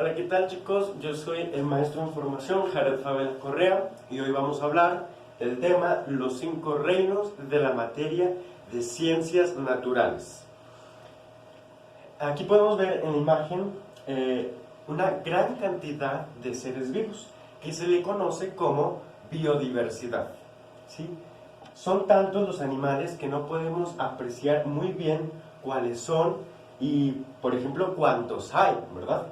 Hola, ¿qué tal chicos? Yo soy el maestro en formación Jared Fabel Correa y hoy vamos a hablar del tema los 5 reinos de la materia de ciencias naturales. Aquí podemos ver en la imagen una gran cantidad de seres vivos que se le conoce como biodiversidad, ¿sí? Son tantos los animales que no podemos apreciar muy bien cuáles son y, por ejemplo, cuántos hay, ¿verdad?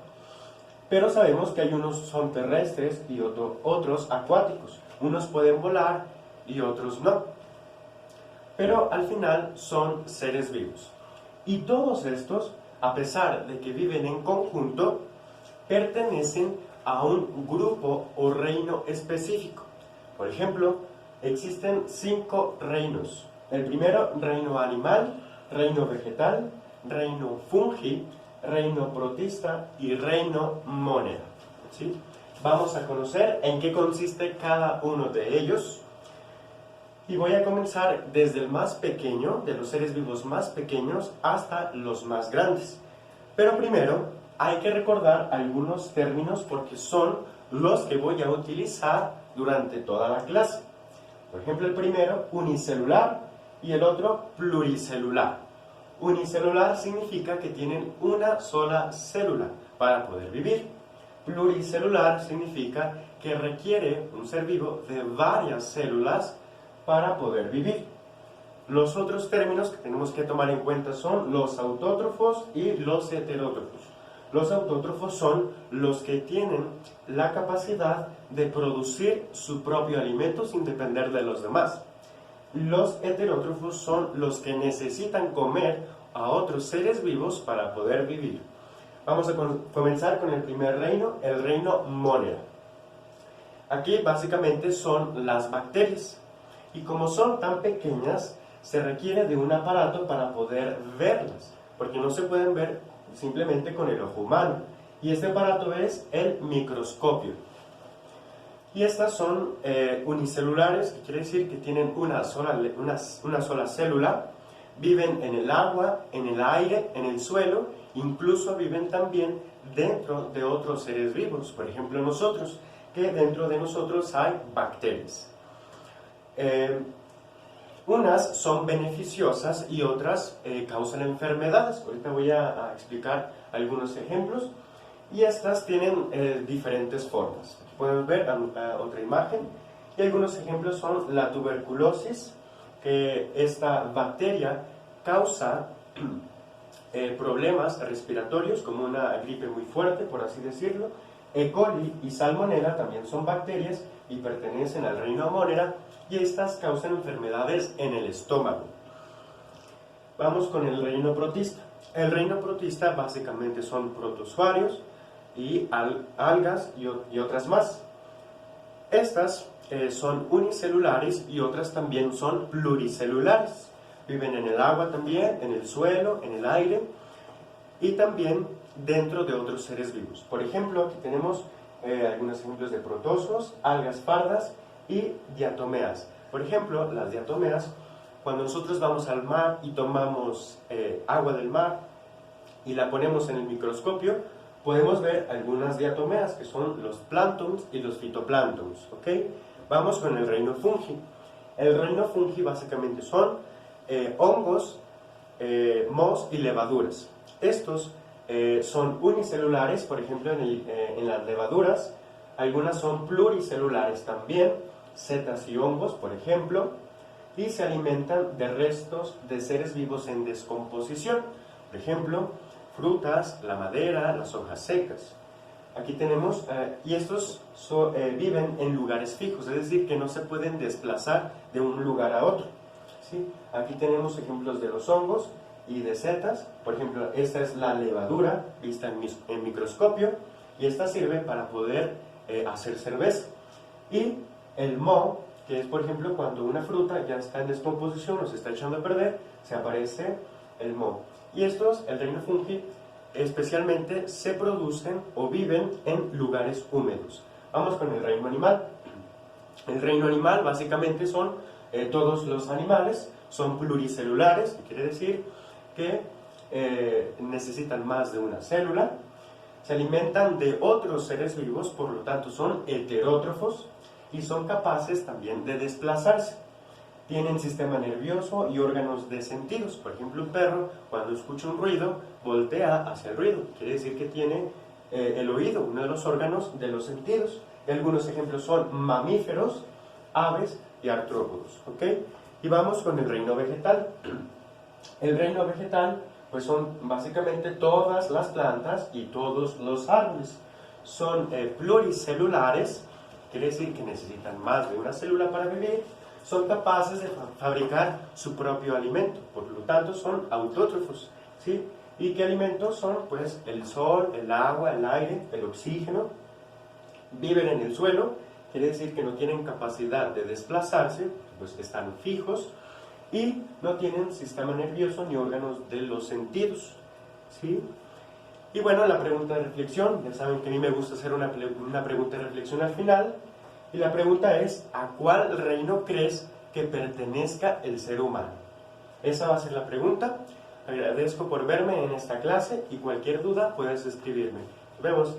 Pero sabemos que hay unos son terrestres y otros acuáticos. Unos pueden volar y otros no. Pero al final son seres vivos. Y todos estos, a pesar de que viven en conjunto, pertenecen a un grupo o reino específico. Por ejemplo, existen 5 reinos. El primero, reino animal, reino vegetal, reino fungi, reino protista y reino monera. ¿Sí? Vamos a conocer en qué consiste cada uno de ellos. Y voy a comenzar desde el más pequeño, de los seres vivos más pequeños, hasta los más grandes. Pero primero hay que recordar algunos términos porque son los que voy a utilizar durante toda la clase. Por ejemplo, el primero, unicelular, y el otro, pluricelular. Unicelular significa que tienen una sola célula para poder vivir. Pluricelular significa que requiere un ser vivo de varias células para poder vivir. Los otros términos que tenemos que tomar en cuenta son los autótrofos y los heterótrofos. Los autótrofos son los que tienen la capacidad de producir su propio alimento sin depender de los demás. Los heterótrofos son los que necesitan comer a otros seres vivos para poder vivir. Vamos a comenzar con el primer reino, el reino monera. Aquí básicamente son las bacterias. Y como son tan pequeñas, se requiere de un aparato para poder verlas, porque no se pueden ver simplemente con el ojo humano. Y este aparato es el microscopio. Y estas son unicelulares, que quiere decir que tienen una sola célula, viven en el agua, en el aire, en el suelo, incluso viven también dentro de otros seres vivos, por ejemplo nosotros, que dentro de nosotros hay bacterias. Unas son beneficiosas y otras causan enfermedades. Ahorita voy a explicar algunos ejemplos. Y estas tienen diferentes formas. Aquí podemos ver otra imagen. Y algunos ejemplos son la tuberculosis, que esta bacteria causa problemas respiratorios, como una gripe muy fuerte, por así decirlo. E. coli y salmonella también son bacterias y pertenecen al reino monera, y estas causan enfermedades en el estómago. Vamos con el reino protista. El reino protista básicamente son protozoarios y algas y otras más. Estas son unicelulares y otras también son pluricelulares. Viven en el agua también, en el suelo, en el aire y también dentro de otros seres vivos. Por ejemplo, aquí tenemos algunos ejemplos de protozoos, algas pardas y diatomeas. Por ejemplo, las diatomeas, cuando nosotros vamos al mar y tomamos agua del mar y la ponemos en el microscopio, podemos ver algunas diatomeas, que son los planctons y los fitoplanctons, ¿ok? Vamos con el reino fungi. El reino fungi básicamente son hongos, mohos y levaduras. Estos son unicelulares, por ejemplo, en las levaduras. Algunas son pluricelulares también, setas y hongos, por ejemplo, y se alimentan de restos de seres vivos en descomposición. Por ejemplo, frutas, la madera, las hojas secas. Aquí tenemos, y estos viven en lugares fijos, es decir, que no se pueden desplazar de un lugar a otro, ¿sí? Aquí tenemos ejemplos de los hongos y de setas. Por ejemplo, esta es la levadura vista en microscopio, y esta sirve para poder hacer cerveza. Y el moho, que es por ejemplo cuando una fruta ya está en descomposición o se está echando a perder, se aparece el moho. Y estos, el reino fungi, especialmente se producen o viven en lugares húmedos. Vamos con el reino animal. El reino animal básicamente son todos los animales, son pluricelulares, que quiere decir que necesitan más de una célula. Se alimentan de otros seres vivos, por lo tanto son heterótrofos y son capaces también de desplazarse. Tienen sistema nervioso y órganos de sentidos. Por ejemplo, un perro, cuando escucha un ruido, voltea hacia el ruido. Quiere decir que tiene el oído, uno de los órganos de los sentidos. Algunos ejemplos son mamíferos, aves y artrópodos. ¿Ok? Y vamos con el reino vegetal. El reino vegetal, pues son básicamente todas las plantas y todos los árboles. Son pluricelulares, quiere decir que necesitan más de una célula para vivir. Son capaces de fabricar su propio alimento, por lo tanto son autótrofos, ¿sí? ¿Y qué alimentos son? Pues el sol, el agua, el aire, el oxígeno. Viven en el suelo, quiere decir que no tienen capacidad de desplazarse, pues están fijos y no tienen sistema nervioso ni órganos de los sentidos, ¿sí? Y bueno, la pregunta de reflexión, ya saben que a mí me gusta hacer una pregunta de reflexión al final. Y la pregunta es, ¿a cuál reino crees que pertenezca el ser humano? Esa va a ser la pregunta. Agradezco por verme en esta clase y cualquier duda puedes escribirme. Nos vemos.